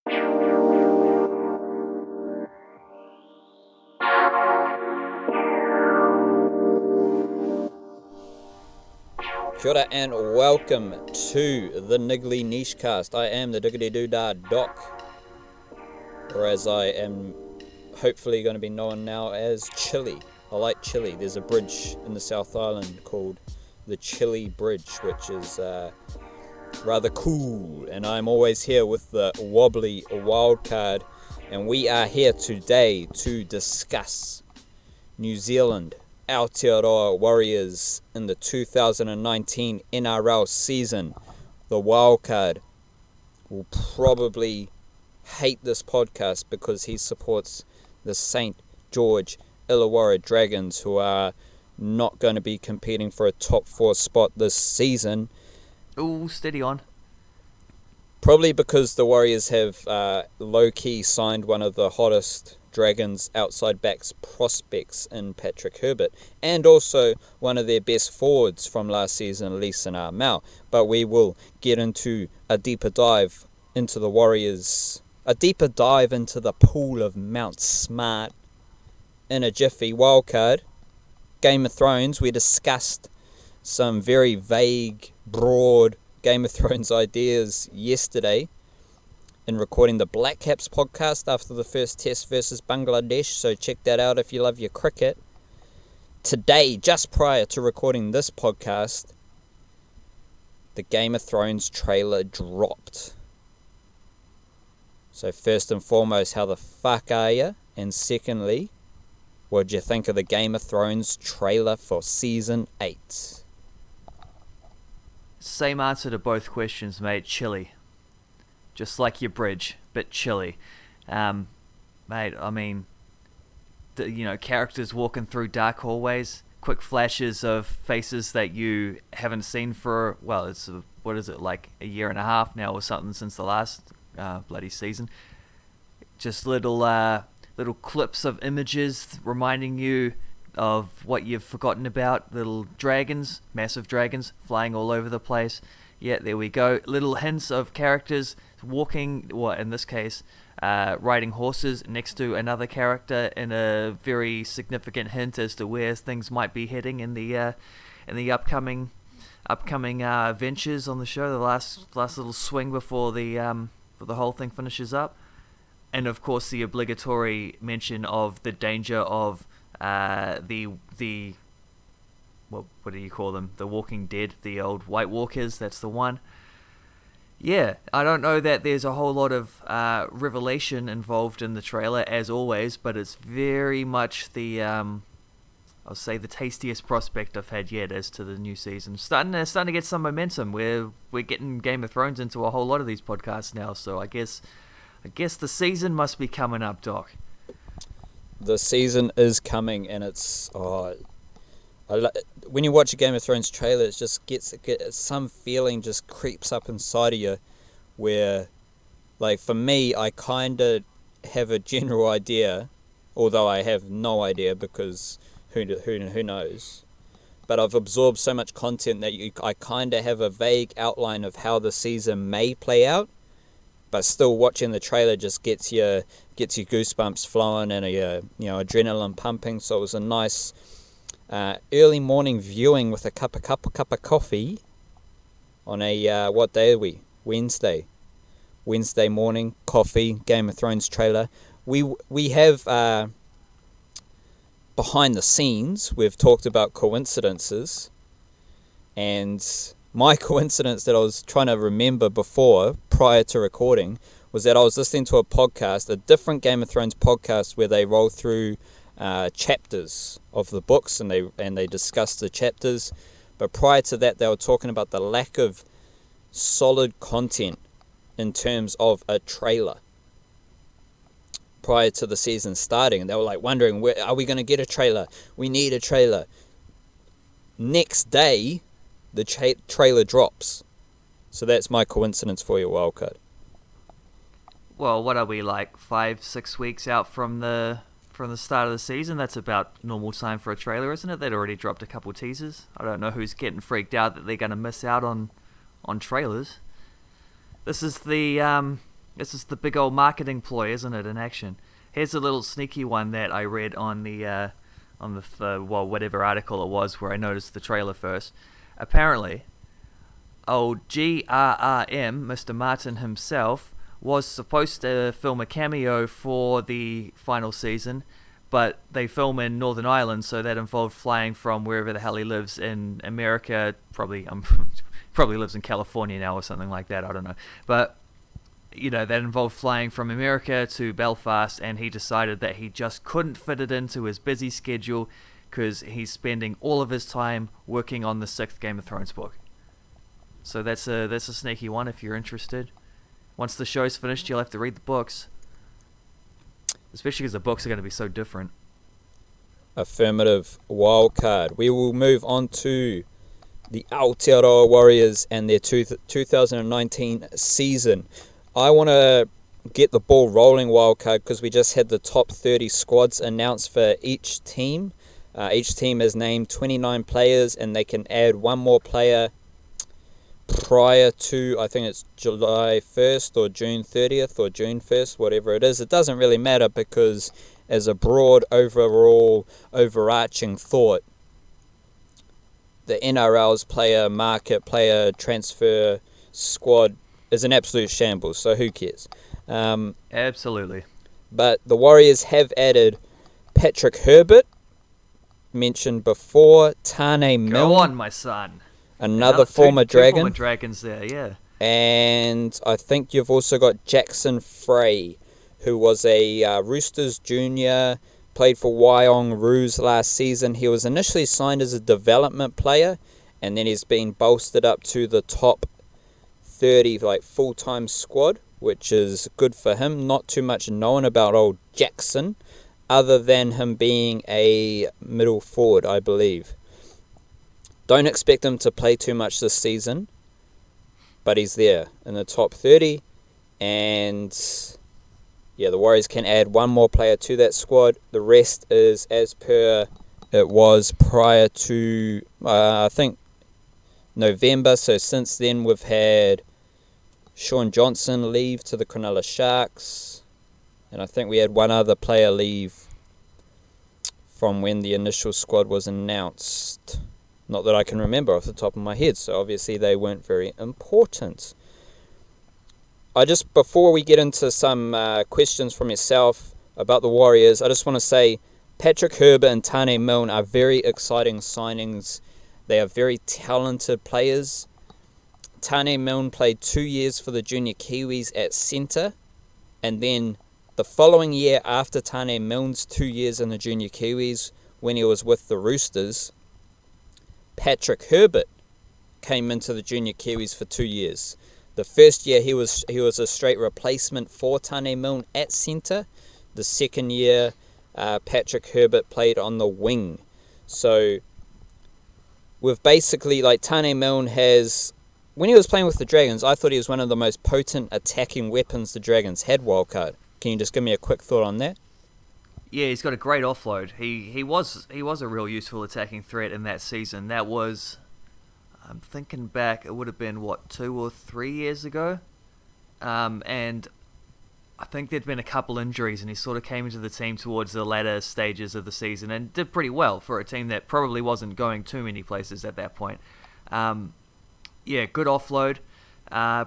Kia ora and welcome to the Niggly Niche Cast. I am the Diggity Doodah Doc, or as I am hopefully going to be known now as Chili. I like Chili. There's a bridge in the South Island called the Chili Bridge, which is rather cool, and I'm always here with the wobbly wildcard, and we are here today to discuss New Zealand Aotearoa Warriors in the 2019 NRL season. The wildcard will probably hate this podcast because he supports the St. George Illawarra Dragons, who are not going to be competing for a top 4 spot this season. Ooh, steady on. Probably because the Warriors have low-key signed one of the hottest Dragons outside backs prospects in Patrick Herbert, and also one of their best forwards from last season, Leeson Armau. But we will get into a deeper dive into the Warriors, a deeper dive into the pool of Mount Smart in a jiffy. Wildcard, Game of Thrones, we discussed some very vague, broad Game of Thrones ideas yesterday in recording the Black Caps podcast after the first test versus Bangladesh, so check that out if you love your cricket. Today, just prior to recording this podcast, the Game of Thrones trailer dropped. So first and foremost, how the fuck are you? And secondly, what'd you think of the Game of Thrones trailer for Season 8? Same answer to both questions, mate. Chilly. Just like your bridge, but chilly. Mate, I mean, characters walking through dark hallways, quick flashes of faces that you haven't seen for, well, it's, what is it, like a year and a half now or something since the last bloody season. Just little clips of images reminding you of what you've forgotten about. Little dragons, massive dragons, flying all over the place. Yeah, there we go. Little hints of characters walking, or in this case, riding horses next to another character, in a very significant hint as to where things might be heading in the upcoming ventures on the show. The last little swing before the whole thing finishes up, and of course the obligatory mention of the danger of the what do you call them? The Walking Dead, the old White Walkers, that's the one. Yeah, I don't know that there's a whole lot of revelation involved in the trailer, as always, but it's very much the, I'll say, the tastiest prospect I've had yet as to the new season. Starting to get some momentum. We're getting Game of Thrones into a whole lot of these podcasts now, so I guess the season must be coming up, Doc. The season is coming, and it's... when you watch a Game of Thrones trailer, it just gets some feeling just creeps up inside of you, where, like, for me, I kind of have a general idea, although I have no idea because who knows. But I've absorbed so much content that I kind of have a vague outline of how the season may play out, but still watching the trailer just gets your goosebumps flowing and adrenaline pumping. So it was a nice early morning viewing with a cup of coffee on a what day are we? Wednesday morning, coffee, Game of Thrones trailer. We have behind the scenes, we've talked about coincidences, and my coincidence that I was trying to remember prior to recording, was that I was listening to a different Game of Thrones podcast, where they roll through chapters of the books, and they discuss the chapters. But prior to that, they were talking about the lack of solid content in terms of a trailer prior to the season starting, and they were like wondering, where are we going to get a trailer? We need a trailer. Next day, the trailer drops. So that's my coincidence for you, Wildcard. Well, what are we, like 5-6 weeks out from the start of the season? That's about normal time for a trailer, isn't it? They'd already dropped a couple teasers. I don't know who's getting freaked out that they're going to miss out on trailers. This is the This is the big old marketing ploy, isn't it, in action? Here's a little sneaky one that I read on the whatever article it was where I noticed the trailer first. Apparently, old GRRM, Mr. Martin himself, was supposed to film a cameo for the final season, but they film in Northern Ireland, so that involved flying from wherever the hell he lives in America. Probably lives in California now or something like that. I don't know, but that involved flying from America to Belfast, and he decided that he just couldn't fit it into his busy schedule because he's spending all of his time working on the 6th Game of Thrones book. So that's a sneaky one if you're interested. Once the show's finished, you'll have to read the books. Especially because the books are going to be so different. Affirmative. Wildcard. We will move on to the Aotearoa Warriors and their 2019 season. I want to get the ball rolling, wildcard, because we just had the top 30 squads announced for each team. Each team has named 29 players, and they can add one more player prior to, I think it's July 1st or June 30th or June 1st, whatever it is. It doesn't really matter because as a broad overall overarching thought, the NRL's player market, player transfer squad is an absolute shambles, so who cares? Absolutely. But the Warriors have added Patrick Herbert, mentioned before, Tane Milne. Go on, my son. Another former Dragon. Former Dragons there, yeah. And I think you've also got Jackson Frey, who was a Roosters junior, played for Wyong Roos last season. He was initially signed as a development player, and then he's been bolstered up to the top 30 full-time squad, which is good for him. Not too much known about old Jackson, other than him being a middle forward, I believe. Don't expect him to play too much this season, but he's there in the top 30, and the Warriors can add one more player to that squad. The rest is as per it was prior to, I think, November. So since then, we've had Shaun Johnson leave to the Cronulla Sharks, and I think we had one other player leave from when the initial squad was announced. Not that I can remember off the top of my head, so obviously they weren't very important. Before we get into some questions from yourself about the Warriors, I just want to say Patrick Herbert and Tane Milne are very exciting signings. They are very talented players. Tane Milne played 2 years for the Junior Kiwis at centre, and then the following year after Tane Milne's 2 years in the Junior Kiwis, when he was with the Roosters, Patrick Herbert came into the Junior Kiwis for 2 years. The first year he was a straight replacement for Tane Milne at centre. The second year, Patrick Herbert played on the wing. So we've basically, Tane Milne has, when he was playing with the Dragons, I thought he was one of the most potent attacking weapons the Dragons had, wildcard. Can you just give me a quick thought on that? Yeah, he's got a great offload. He was a real useful attacking threat in that season. That was, I'm thinking back, it would have been 2 or 3 years ago, and I think there'd been a couple injuries, and he sort of came into the team towards the latter stages of the season and did pretty well for a team that probably wasn't going too many places at that point. Good offload.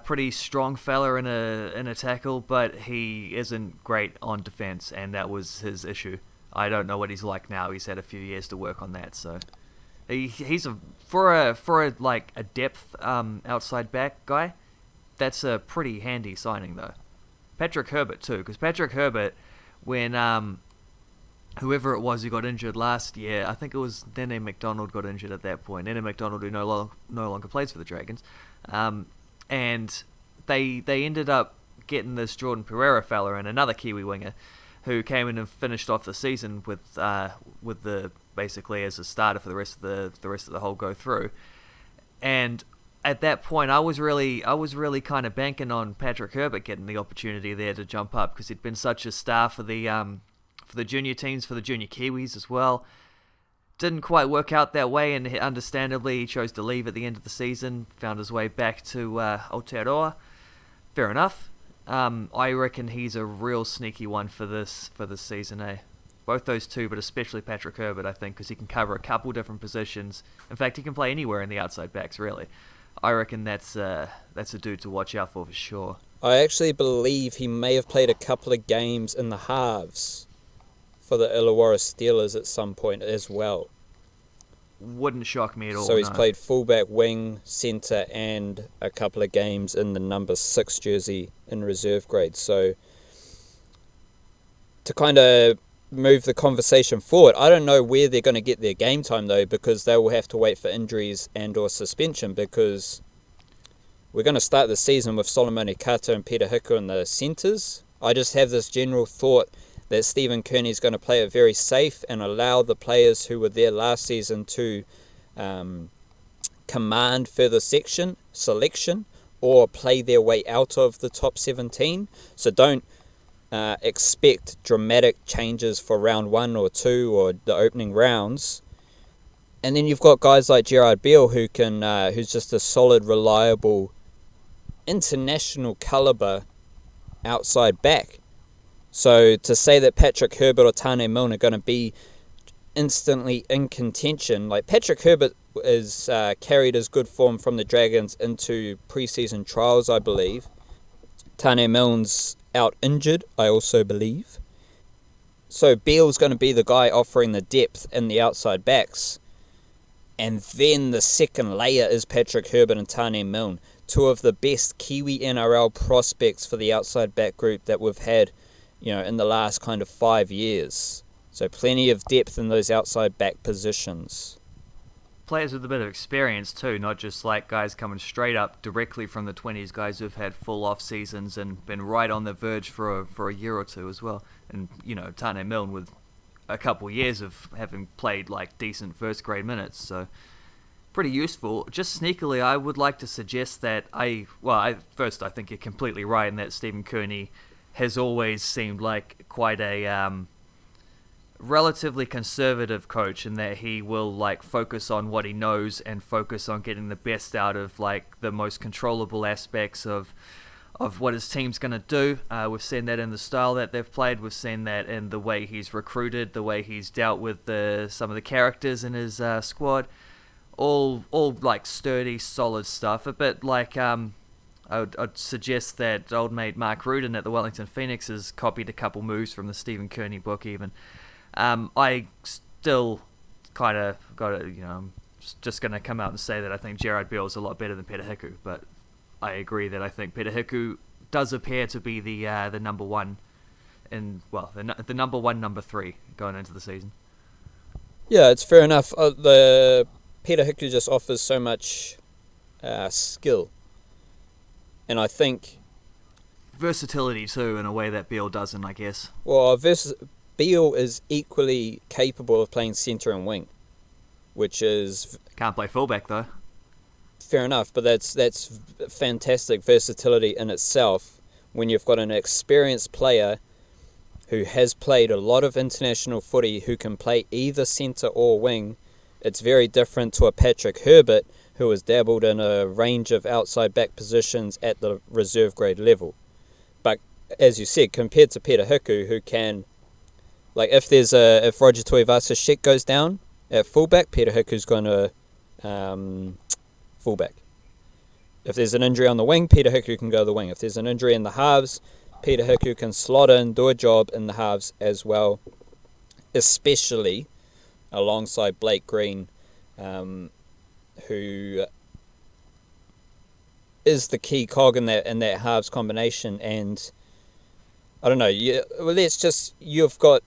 Pretty strong fella in a tackle, but he isn't great on defense, and that was his issue. I don't know what he's like now. He's had a few years to work on that, so he's for a depth outside back guy. That's a pretty handy signing though. Patrick Herbert too, because Patrick Herbert, when whoever it was who got injured last year, I think it was Nene McDonald got injured at that point. Nene McDonald, who no longer plays for the Dragons. And they ended up getting this Jordan Pereira fella and another Kiwi winger who came in and finished off the season with the basically as a starter for the rest of the whole go through. And at that point, I was really kind of banking on Patrick Herbert getting the opportunity there to jump up because he'd been such a star for the junior teams, for the Junior Kiwis as well. Didn't quite work out that way, and understandably he chose to leave at the end of the season, found his way back to Aotearoa. Fair enough. I reckon he's a real sneaky one for this season, eh? Both those two, but especially Patrick Herbert, I think, because he can cover a couple different positions. In fact, he can play anywhere in the outside backs, really. I reckon that's a dude to watch out for sure. I actually believe he may have played a couple of games in the halves for the Illawarra Steelers at some point as well. Wouldn't shock me at all. So he's played fullback, wing, centre, and a couple of games in the number 6 jersey in reserve grade. So to kind of move the conversation forward, I don't know where they're going to get their game time though, because they will have to wait for injuries and or suspension, because we're going to start the season with Solomon Ikata and Peter Hiku in the centres. I just have this general thought that Stephen Kearney is going to play it very safe and allow the players who were there last season to command further selection or play their way out of the top 17. So don't expect dramatic changes for round 1 or 2 or the opening rounds. And then you've got guys like Gerard Beale who's just a solid, reliable, international calibre outside back. So to say that Patrick Herbert or Tane Milne are going to be instantly in contention, like Patrick Herbert is carried his good form from the Dragons into pre-season trials, I believe. Tane Milne's out injured, I also believe. So Beale's going to be the guy offering the depth in the outside backs. And then the second layer is Patrick Herbert and Tane Milne, two of the best Kiwi NRL prospects for the outside back group that we've had, in the last kind of 5 years. So plenty of depth in those outside back positions. Players with a bit of experience too, not just like guys coming straight up directly from the 20s, guys who've had full off seasons and been right on the verge for a year or two as well. And, Tane Milne with a couple years of having played like decent first grade minutes, so pretty useful. Just sneakily, I would like to suggest that I think you're completely right in that Stephen Kearney has always seemed like quite a relatively conservative coach, in that he will like focus on what he knows and focus on getting the best out of like the most controllable aspects of what his team's going to do. We've seen that in the style that they've played. We've seen that in the way he's recruited, the way he's dealt with some of the characters in his squad. All like sturdy, solid stuff. A bit like I'd suggest that old mate Mark Rudin at the Wellington Phoenix has copied a couple moves from the Stephen Kearney book even. I still kind of I'm just going to come out and say that I think Gerard Beale is a lot better than Peter Hiku, but I agree that I think Peter Hiku does appear to be the number one, the number one, number 3 going into the season. Yeah, it's fair enough. The Peter Hiku just offers so much skill. And I think versatility too, in a way that Beale doesn't, I guess. Well, Beale is equally capable of playing centre and wing, which is can't play fullback though. Fair enough, but that's fantastic versatility in itself. When you've got an experienced player who has played a lot of international footy, who can play either centre or wing, it's very different to a Patrick Herbert who has dabbled in a range of outside back positions at the reserve grade level. But as you said, compared to Peter Hiku, who can, like if Roger Tuivasa-Sheck goes down at fullback, Peter Hiku's going to fullback. If there's an injury on the wing, Peter Hiku can go the wing. If there's an injury in the halves, Peter Hiku can slot in, do a job in the halves as well, especially alongside Blake Green, who is the key cog in that halves combination. And I don't know, you've got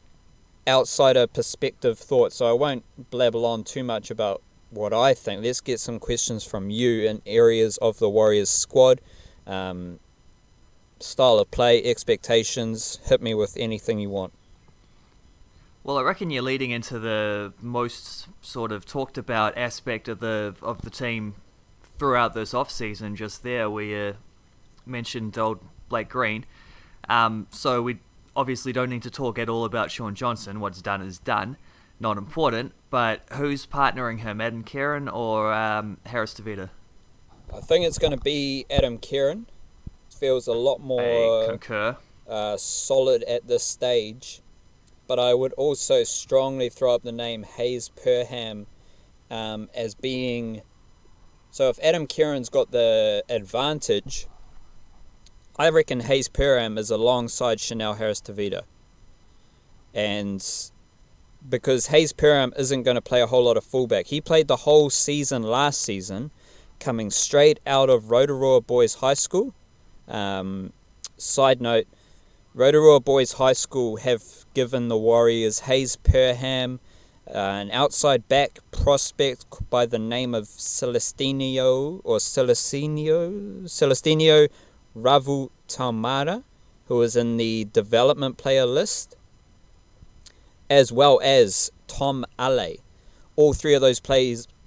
outsider perspective thoughts, so I won't blabble on too much about what I think. Let's get some questions from you in areas of the Warriors squad, style of play, expectations. Hit me with anything you want. Well, I reckon you're leading into the most sort of talked about aspect of the team throughout this off season. Just there, we mentioned old Blake Green. So we obviously don't need to talk at all about Shaun Johnson. What's done is done, not important. But who's partnering him, Adam Keighran or Harris-Tavita? I think it's going to be Adam Keighran. feels a lot I more concur. solid at this stage. But I would also strongly throw up the name Hayes Perham as being... So if Adam Keighran's got the advantage, I reckon Hayes Perham is alongside Chanel Harris-Tavita. And because Hayes Perham isn't going to play a whole lot of fullback. He played the whole season last season, coming straight out of Rotorua Boys High School. Side note, Rotorua Boys High School have given the Warriors Hayes Perham, an outside back prospect by the name of Celestinio Ravu Taumara, who is in the development player list, as well as Tom Ale. All three of those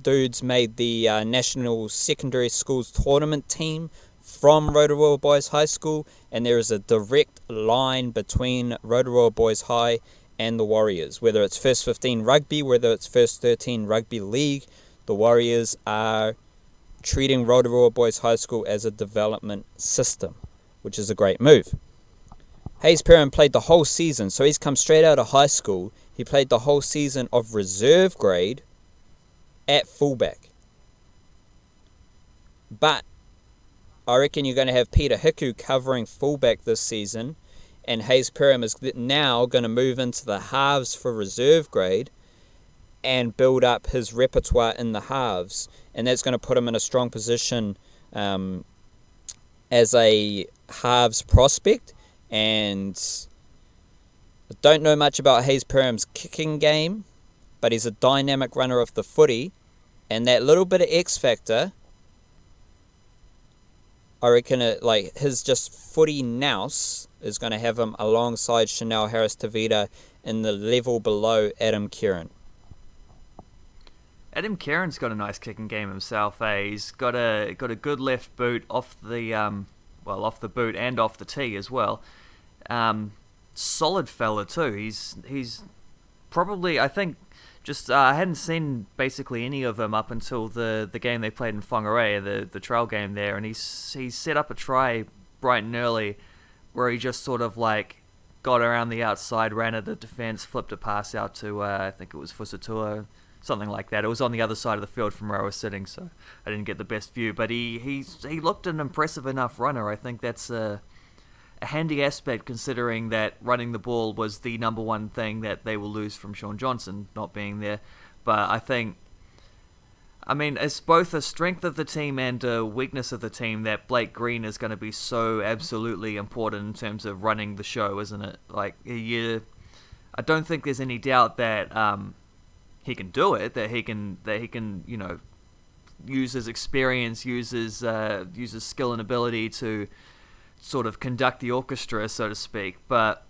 dudes made the National Secondary Schools Tournament team from Rotorua Boys High School, and there is a direct line between Rotorua Boys High and the Warriors. Whether it's First 15 Rugby, whether it's First 13 Rugby League, the Warriors are treating Rotorua Boys High School as a development system, which is a great move. Hayes Perham played the whole season, so he's come straight out of high school. He played the whole season of reserve grade at fullback. But I reckon you're going to have Peter Hiku covering fullback this season, and Hayes Perham is now going to move into the halves for reserve grade and build up his repertoire in the halves, and that's going to put him in a strong position as a halves prospect. And I don't know much about Hayes Perham's kicking game, but he's a dynamic runner of the footy, and that little bit of X factor, I reckon his just footy nous is going to have him alongside Chanel Harris-Tavita in the level below Adam Keighran. Adam Keighran's got a nice kicking game himself. He's got a good left boot off the off the boot and off the tee as well. Solid fella too. He's probably, I think, just I hadn't seen basically any of them up until the game they played in Whangarei, the trial game there, and he set up a try bright and early where he just sort of like got around the outside, ran at the defence, flipped a pass out to I think it was Fusatua, something like that. It was on the other side of the field from where I was sitting, so I didn't get the best view. But he looked an impressive enough runner. I think that's a handy aspect, considering that running the ball was the number one thing that they will lose from Shaun Johnson not being there. But I mean, it's both a strength of the team and a weakness of the team that Blake Green is going to be so absolutely important in terms of running the show, isn't it? Like, I don't think there's any doubt that he can do it, that he can use his experience, use his skill and ability to sort of conduct the orchestra, so to speak. But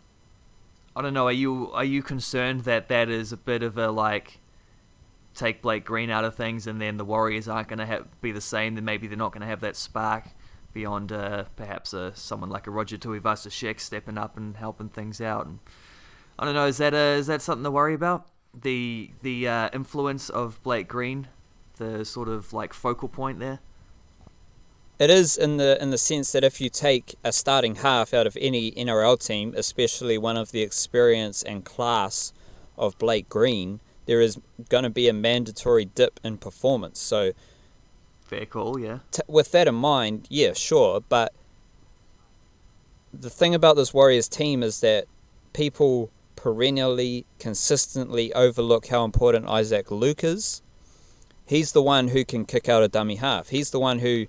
I don't know, are you concerned that is a bit of a take Blake Green out of things and then the Warriors aren't going to be the same, then maybe they're not going to have that spark beyond perhaps someone like a Roger Tuivasa-Sheck stepping up and helping things out? And I don't know, is that something to worry about? The influence of Blake Green, the sort of focal point there? It is in the sense that if you take a starting half out of any NRL team, especially one of the experience and class of Blake Green, there is going to be a mandatory dip in performance. So, fair call, yeah. With that in mind, yeah, sure. But the thing about this Warriors team is that people perennially, consistently overlook how important Issac Luke is. He's the one who can kick out a dummy half. He's the one who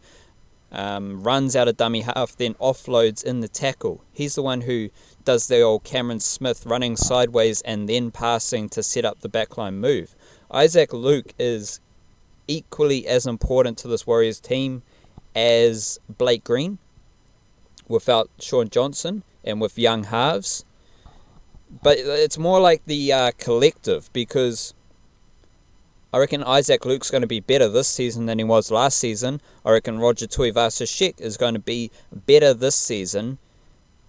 runs out a dummy half, then offloads in the tackle. He's the one who does the old Cameron Smith running sideways and then passing to set up the backline move. Issac Luke is equally as important to this Warriors team as Blake Green, without Shaun Johnson and with young halves. But it's more like the collective, because I reckon Issac Luke's going to be better this season than he was last season. I reckon Roger Tuivasa-Sheck is going to be better this season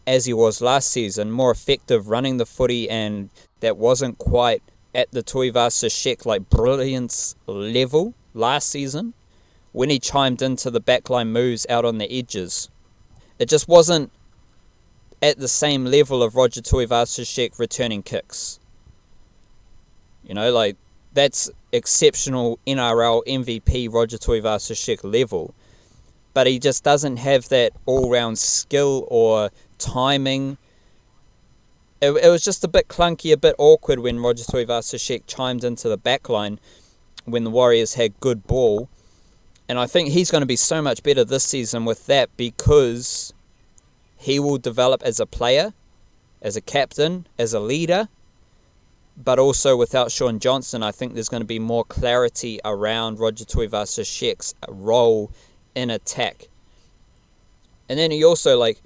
as he was last season, more effective running the footy, and that wasn't quite at the Tuivasa-Sheck brilliance level last season when he chimed into the backline moves out on the edges. it just wasn't at the same level of Roger Tuivasa-Sheck returning kicks. You know, like, that's exceptional NRL MVP Roger Tuivasa-Sheck level. But he just doesn't have that all-round skill or timing. It was just a bit clunky, a bit awkward when Roger Tuivasa-Sheck chimed into the backline when the Warriors had good ball. And I think he's going to be so much better this season with that, because he will develop as a player, as a captain, as a leader. But also without Shaun Johnson, I think there's going to be more clarity around Roger Tuivasa-Sheck's role in attack. And then he also, like,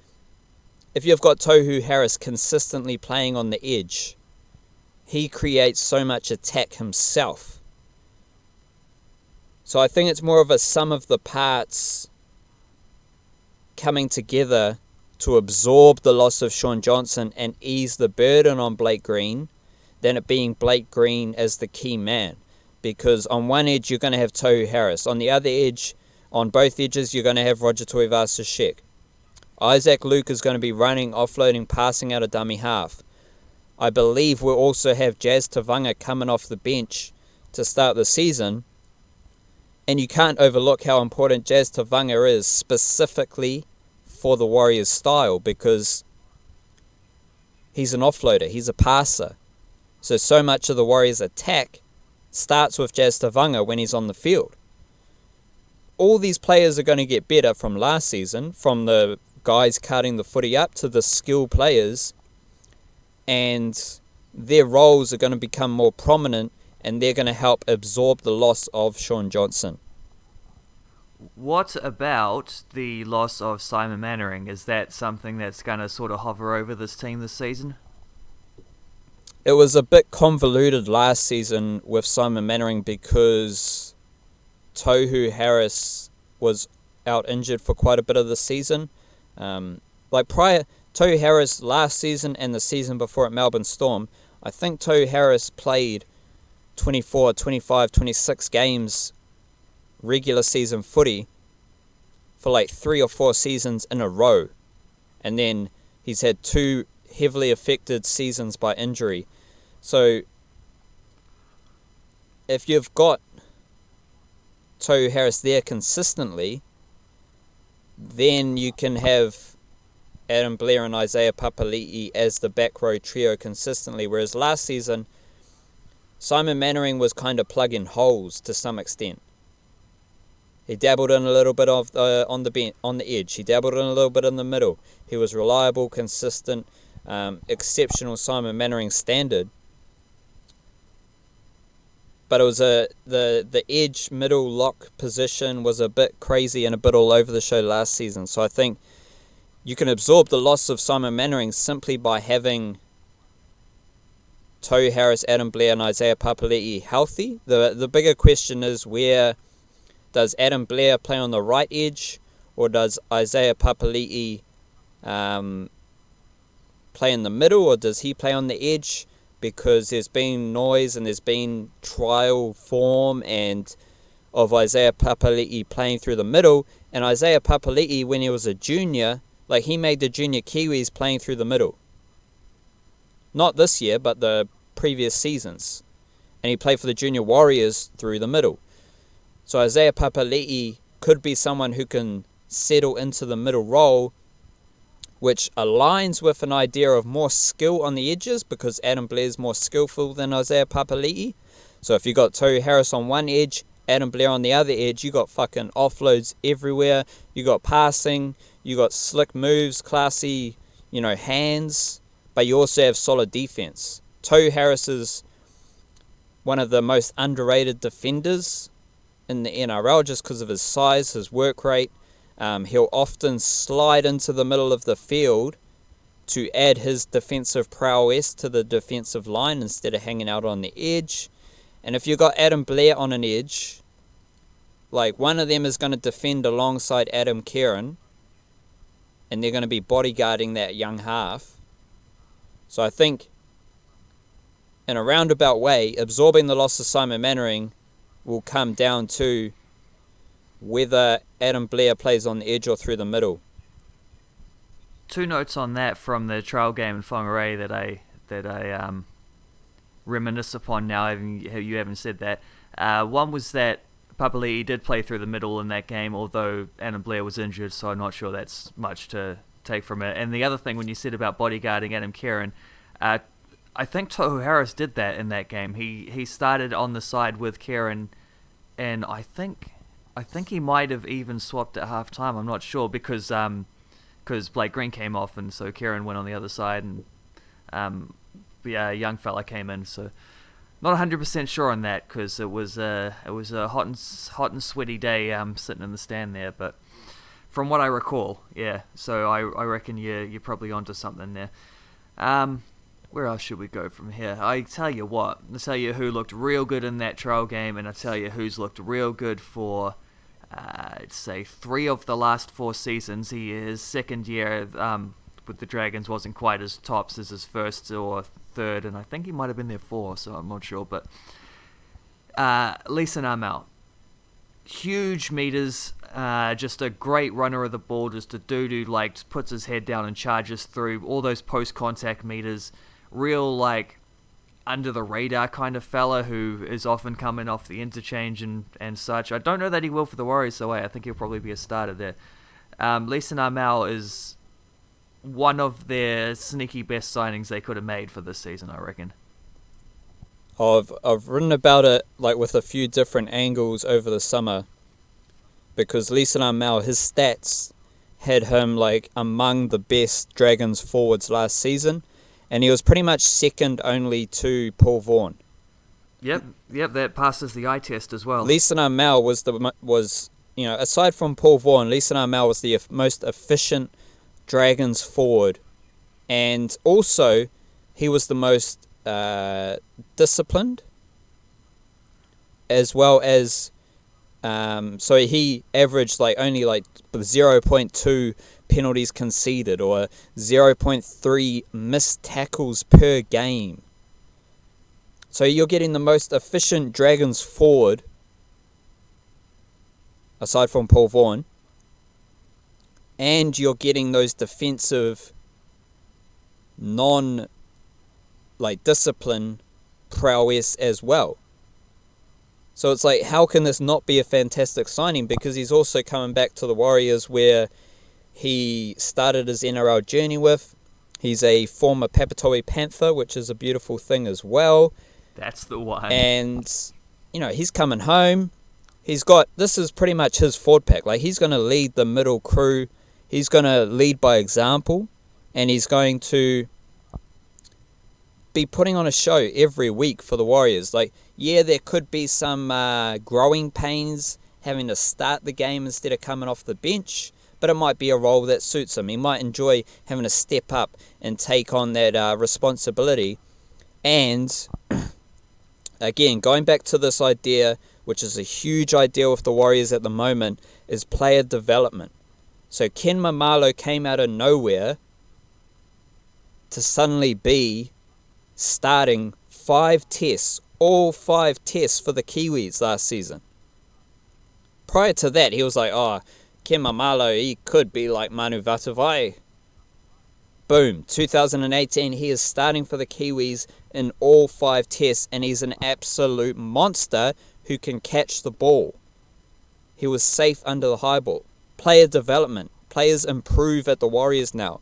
if you've got Tohu Harris consistently playing on the edge, he creates so much attack himself. So I think it's more of a sum of the parts coming together to absorb the loss of Shaun Johnson and ease the burden on Blake Green than it being Blake Green as the key man. Because on one edge, you're going to have Tohu Harris. On the other edge, on both edges, you're going to have Roger Tuivasa-Sheck. Issac Luke is going to be running, offloading, passing out a dummy half. I believe we'll also have Jazz Tavanga coming off the bench to start the season. And you can't overlook how important Jazz Tavanga is specifically for the Warriors' style, because he's an offloader, he's a passer. So much of the Warriors' attack starts with Jazz Tavanga when he's on the field. All these players are going to get better from last season, from the guys cutting the footy up to the skilled players, and their roles are going to become more prominent, and they're going to help absorb the loss of Shaun Johnson. What about the loss of Simon Mannering? Is that something that's going to sort of hover over this team this season? It was a bit convoluted last season with Simon Mannering because Tohu Harris was out injured for quite a bit of the season. Tohu Harris last season and the season before at Melbourne Storm, I think Tohu Harris played 24, 25, 26 games regular season footy for like 3 or 4 seasons in a row. And then he's had 2 heavily affected seasons by injury. So if you've got Tohu Harris there consistently, then you can have Adam Blair and Isaiah Papali'i as the back row trio consistently. Whereas last season, Simon Mannering was kind of plugging holes to some extent. He dabbled in a little bit of on the edge. He dabbled in a little bit in the middle. He was reliable, consistent, exceptional Simon Mannering standard. But it was the edge middle lock position was a bit crazy and a bit all over the show last season. So I think you can absorb the loss of Simon Mannering simply by having Tohu Harris, Adam Blair and Isaiah Papali'i healthy. The bigger question is, where does Adam Blair play on the right edge, or does Isaiah Papali'i play in the middle, or does he play on the edge? Because there's been noise and there's been trial form and of Isaiah Papali'i playing through the middle, and Isaiah Papali'i, when he was a junior, like, he made the junior Kiwis playing through the middle. Not this year, but the previous seasons. And he played for the junior Warriors through the middle. So Isaiah Papali'i could be someone who can settle into the middle role, which aligns with an idea of more skill on the edges, because Adam Blair's more skillful than Isaiah Papali'i. So if you got Tohu Harris on one edge, Adam Blair on the other edge, you got fucking offloads everywhere. You got passing, you got slick moves, classy, hands, but you also have solid defense. Tohu Harris is one of the most underrated defenders in the NRL just because of his size, his work rate. He'll often slide into the middle of the field to add his defensive prowess to the defensive line instead of hanging out on the edge. And if you've got Adam Blair on an edge, like, one of them is going to defend alongside Adam Keighran, and they're going to be bodyguarding that young half. So I think, in a roundabout way, absorbing the loss of Simon Mannering will come down to whether Adam Blair plays on the edge or through the middle. two notes on that from the trial game in Whangarei that I reminisce upon now. You haven't said that. One was that Papali'i did play through the middle in that game, although Adam Blair was injured, so I'm not sure that's much to take from it. And the other thing, when you said about bodyguarding Adam Keighran, I think Tohu Harris did that in that game. He started on the side with Keighran, and I think he might have even swapped at half time. I'm not sure because Blake Green came off, and so Keighran went on the other side, and a young fella came in. So not 100% sure on that because it was a hot and sweaty day sitting in the stand there. But from what I recall, yeah. So I reckon you're probably onto something there. Where else should we go from here? I tell you what. I'll tell you who looked real good in that trial game, and I'll tell you who's looked real good for, I'd say, 3 of the last 4 seasons. His second year with the Dragons wasn't quite as tops as his first or third, and I think he might have been there 4, so I'm not sure. But Leeson Armel. Huge meters, just a great runner of the ball, just a dude who puts his head down and charges through all those post-contact meters. Real under the radar kind of fella who is often coming off the interchange and such. I don't know that he will for the Warriors, so I think he'll probably be a starter there. Leeson Armel is one of their sneaky best signings they could have made for this season, I reckon. I've written about it with a few different angles over the summer, because Leeson Armel, his stats had him among the best Dragons forwards last season, and he was pretty much second only to Paul Vaughan. Yep, that passes the eye test as well. Leeson Armel was aside from Paul Vaughan, Leeson Armel was the most efficient Dragons forward, and also he was the most disciplined, as well as so he averaged only 0.2 penalties conceded or 0.3 missed tackles per game. So you're getting the most efficient Dragons forward aside from Paul Vaughan, and you're getting those defensive discipline prowess as well. So it's how can this not be a fantastic signing? Because he's also coming back to the Warriors, where he started his NRL journey with. He's a former Papatoetoe Panther, which is a beautiful thing as well. That's the one. And, he's coming home. This is pretty much his forward pack. He's going to lead the middle crew. He's going to lead by example. And he's going to be putting on a show every week for the Warriors. There could be some growing pains having to start the game instead of coming off the bench, but it might be a role that suits him. He might enjoy having to step up and take on that responsibility. And again, going back to this idea, which is a huge idea with the Warriors at the moment, is player development. So Ken Mamalo came out of nowhere to suddenly be starting 5 tests, all 5 tests for the Kiwis last season. Prior to that, he was Ken Mamalo, he could be like Manu Vatuvai. Boom, 2018, he is starting for the Kiwis in all 5 tests, and he's an absolute monster who can catch the ball. He was safe under the high ball. Player development. Players improve at the Warriors now.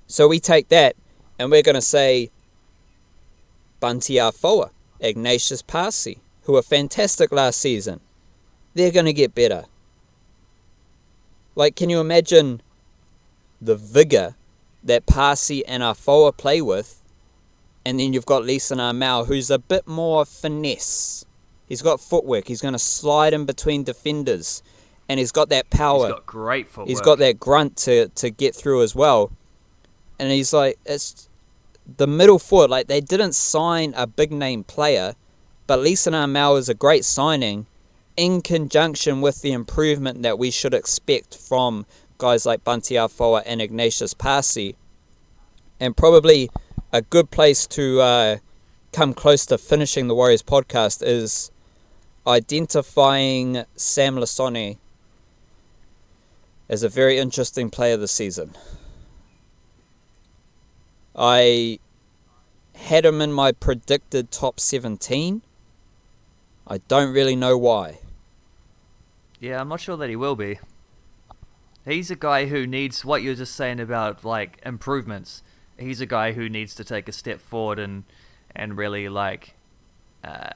So we take that, and we're going to say Bunty Afoa, Ignatius Parsi, who were fantastic last season. They're going to get better. Can you imagine the vigour that Parsi and Afoa play with? And then you've got Leeson Armel, who's a bit more finesse. He's got footwork. He's going to slide in between defenders. And he's got that power. He's got great footwork. He's got that grunt to get through as well. And he's it's the middle forward. They didn't sign a big name player, but Leeson Armel is a great signing in conjunction with the improvement that we should expect from guys like Bunty Afoa and Ignatius Parsi. And probably a good place to come close to finishing the Warriors podcast is Sam Lasone as a very interesting player this season. I had him in my predicted top 17. I don't really know why. Yeah, I'm not sure that he will be. He's a guy who needs what you're just saying about like improvements. He's a guy who needs to take a step forward and really like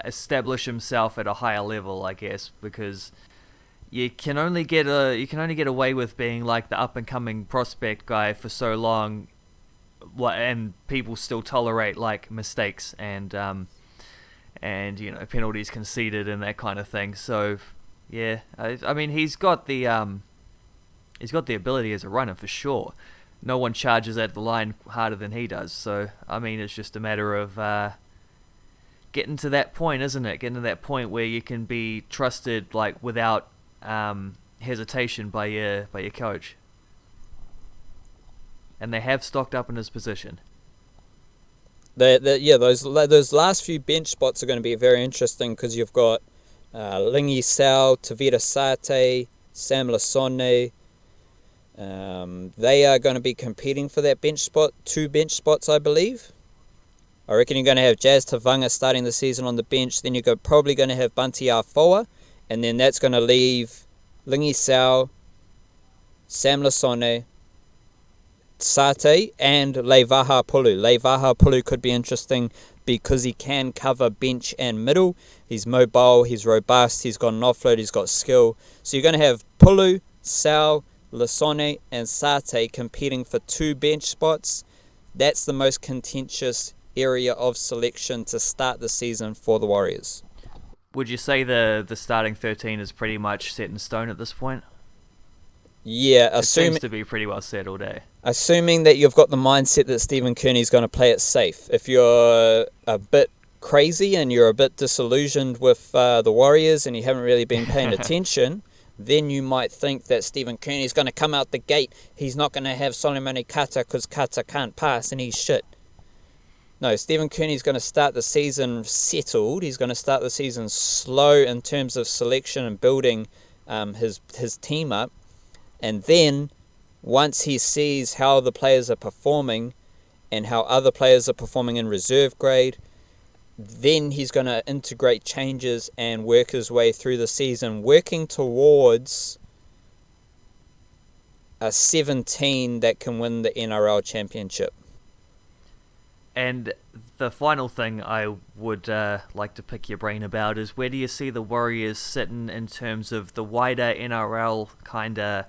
establish himself at a higher level, I guess, because you can only get away with being like the up and coming prospect guy for so long, and people still tolerate like mistakes and penalties conceded and that kind of thing. So yeah, I mean he's got the ability as a runner for sure. No one charges at the line harder than he does. So I mean it's just a matter of getting to that point, isn't it? Getting to that point where you can be trusted like without hesitation by your coach. And they have stocked up in his position. Those last few bench spots are going to be very interesting because you've got Lingi Sao, Tavita Sate, Sam Lasone. They are going to be competing for that bench spot, 2 bench spots, I believe. I reckon you're going to have Jazz Tavanga starting the season on the bench. Then you're probably going to have Bunty Afoa, and then that's going to leave Lingi Sao, Sam Lasone, Sate, and Levaha Pulu. Levaha Pulu could be interesting because he can cover bench and middle. He's mobile, he's robust, he's got an offload, he's got skill. So you're going to have Pulu, Sao, Lasone, and Sate competing for 2 bench spots. That's the most contentious area of selection to start the season for the Warriors. Would you say the starting 13 is pretty much set in stone at this point? Yeah, it seems to be pretty well set all day. Assuming that you've got the mindset that Stephen Kearney's going to play it safe. If you're a bit crazy and you're a bit disillusioned with the Warriors and you haven't really been paying attention, then you might think that Stephen Kearney's going to come out the gate. He's not going to have Solomone Kata because Kata can't pass and he's shit. No, Stephen Kearney's going to start the season settled. He's going to start the season slow in terms of selection and building his team up. And then, once he sees how the players are performing and how other players are performing in reserve grade, then he's going to integrate changes and work his way through the season, working towards a 17 that can win the NRL championship. And the final thing I would like to pick your brain about is where do you see the Warriors sitting in terms of the wider NRL kind of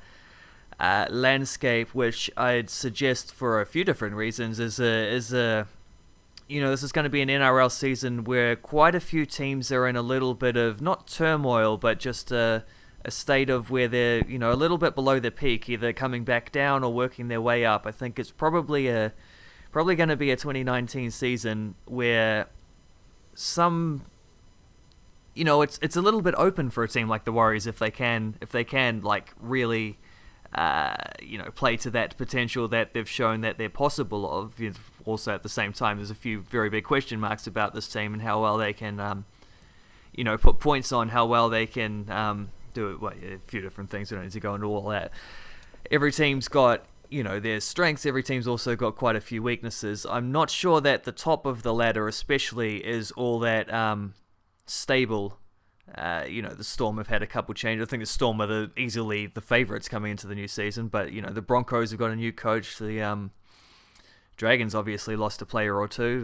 landscape, which I'd suggest for a few different reasons is a this is going to be an NRL season where quite a few teams are in a little bit of not turmoil but just a state of where they're a little bit below their peak, either coming back down or working their way up. I think it's probably going to be a 2019 season where some it's a little bit open for a team like the Warriors if they can like really play to that potential that they've shown that they're possible of. Also at the same time there's a few very big question marks about this team and how well they can put points on, how well they can do it. Well, a few different things, we don't need to go into all that. Every team's got their strengths, every team's also got quite a few weaknesses. I'm not sure that the top of the ladder especially is all that stable. The Storm have had a couple changes. I think the Storm are easily the favourites coming into the new season, but the Broncos have got a new coach. The Dragons obviously lost a player or two.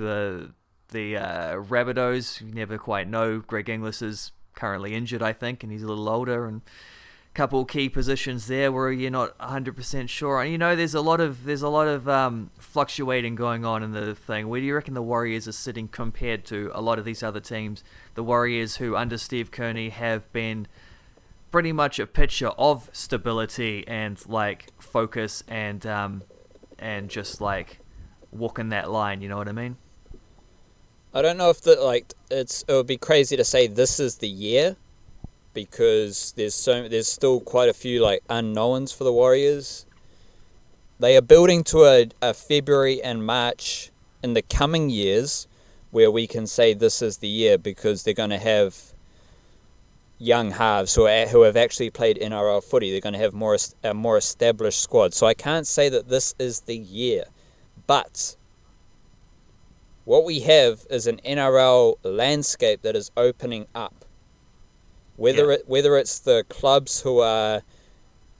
The Rabbitohs, you never quite know. Greg Inglis is currently injured, I think, and he's a little older, and couple key positions there where you're not 100% sure. And there's a lot of fluctuating going on in the thing. Where do you reckon the Warriors are sitting compared to a lot of these other teams? The Warriors, who under Steve Kearney have been pretty much a picture of stability and like focus and just like walking that line. You know what I mean? I don't know if it would be crazy to say this is the year, because there's still quite a few unknowns for the Warriors. They are building to a February and March in the coming years where we can say this is the year, because they're going to have young halves who have actually played NRL footy. They're going to have a more established squad. So I can't say that this is the year, but what we have is an NRL landscape that is opening up. Whether it's the clubs who are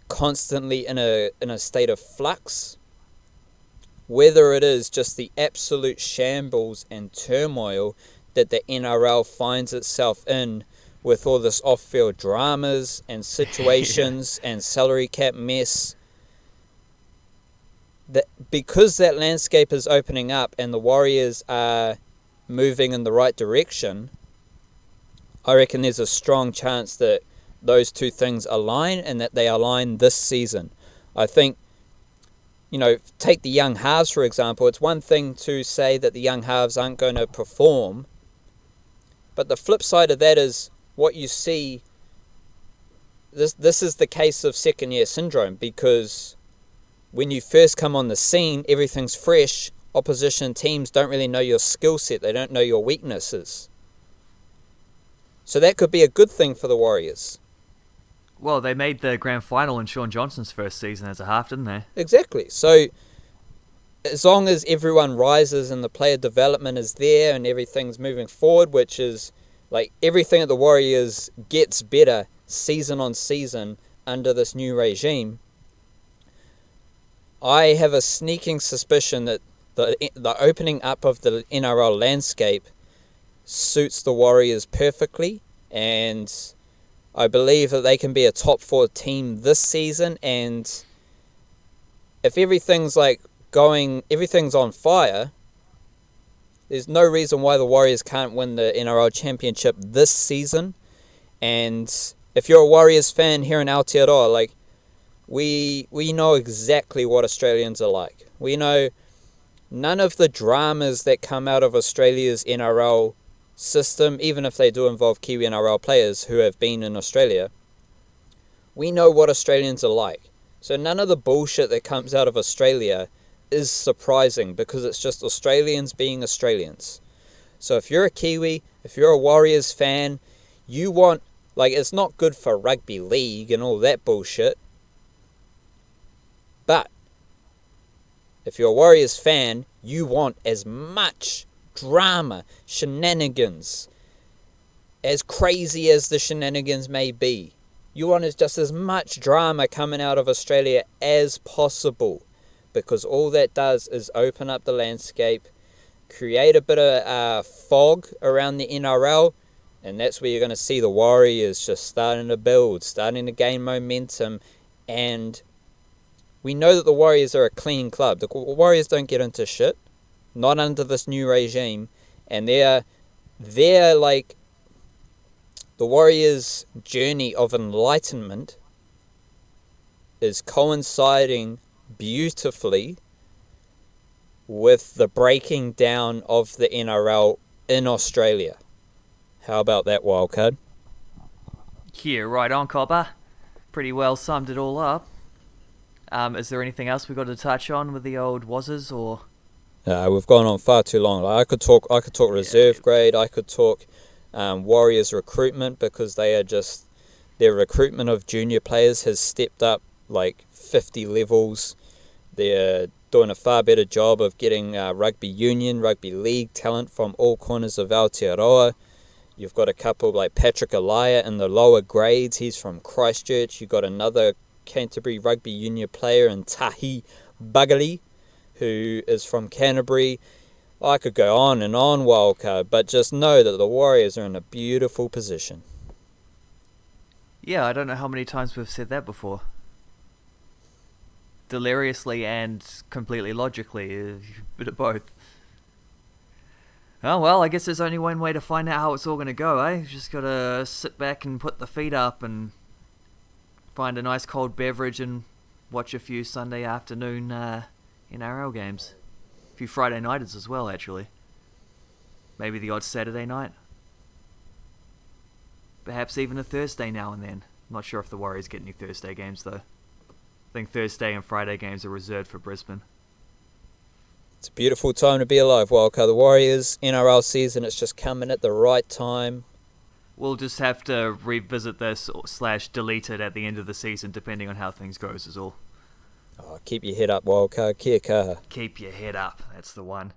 constantly in a state of flux, whether it is just the absolute shambles and turmoil that the NRL finds itself in with all this off-field dramas and situations and salary cap mess, that because that landscape is opening up and the Warriors are moving in the right direction, I reckon there's a strong chance that those two things align and that they align this season. I think, take the young halves, for example. It's one thing to say that the young halves aren't going to perform, but the flip side of that is what you see. This is the case of second year syndrome, because when you first come on the scene, everything's fresh. Opposition teams don't really know your skill set. They don't know your weaknesses. So that could be a good thing for the Warriors. Well, they made the grand final in Shaun Johnson's first season as a half, didn't they? Exactly. So as long as everyone rises and the player development is there and everything's moving forward, which is like everything at the Warriors gets better season on season under this new regime, I have a sneaking suspicion that the opening up of the NRL landscape suits the Warriors perfectly, and I believe that they can be a top 4 team this season. And if everything's on fire, there's no reason why the Warriors can't win the NRL championship this season. And if you're a Warriors fan here in Aotearoa, we know exactly what Australians are like. We know none of the dramas that come out of Australia's NRL system, even if they do involve Kiwi NRL players who have been in Australia. We know what Australians are like. So none of the bullshit that comes out of Australia is surprising, because it's just Australians being Australians. So if you're a Kiwi, if you're a Warriors fan, you want, it's not good for rugby league and all that bullshit. But if you're a Warriors fan, you want as much drama, shenanigans, as crazy as the shenanigans may be. You want just as much drama coming out of Australia as possible, because all that does is open up the landscape, create a bit of fog around the NRL, and that's where you're going to see the Warriors just starting to build, starting to gain momentum. And we know that the Warriors are a clean club. The Warriors don't get into shit, not under this new regime, and they're like the Warriors' journey of enlightenment is coinciding beautifully with the breaking down of the NRL in Australia. How about that, Wildcard? Yeah, right on, Copper. Pretty well summed it all up. Is there anything else we've got to touch on with the old Wazzers, or? We've gone on far too long. I could talk reserve grade. I could talk Warriors recruitment, because their recruitment of junior players has stepped up 50 levels. They're doing a far better job of getting rugby union, rugby league talent from all corners of Aotearoa. You've got a couple like Patrick Elia in the lower grades. He's from Christchurch. You've got another Canterbury rugby union player in Tahi Bugali, who is from Canterbury. I could go on and on, Wildcard, but just know that the Warriors are in a beautiful position. Yeah, I don't know how many times we've said that before. Deliriously and completely logically, a bit of both. Oh well, I guess there's only one way to find out how it's all going to go, eh? You just got to sit back and put the feet up and find a nice cold beverage and watch a few Sunday afternoon NRL games. A few Friday nighters as well, actually. Maybe the odd Saturday night. Perhaps even a Thursday now and then. Not sure if the Warriors get any Thursday games, though. I think Thursday and Friday games are reserved for Brisbane. It's a beautiful time to be alive, Wildcard. The Warriors NRL season, it's just coming at the right time. We'll just have to revisit this / delete it at the end of the season, depending on how things goes is all. Oh, keep your head up, Wildcard. Kia kaha. Keep your head up. That's the one.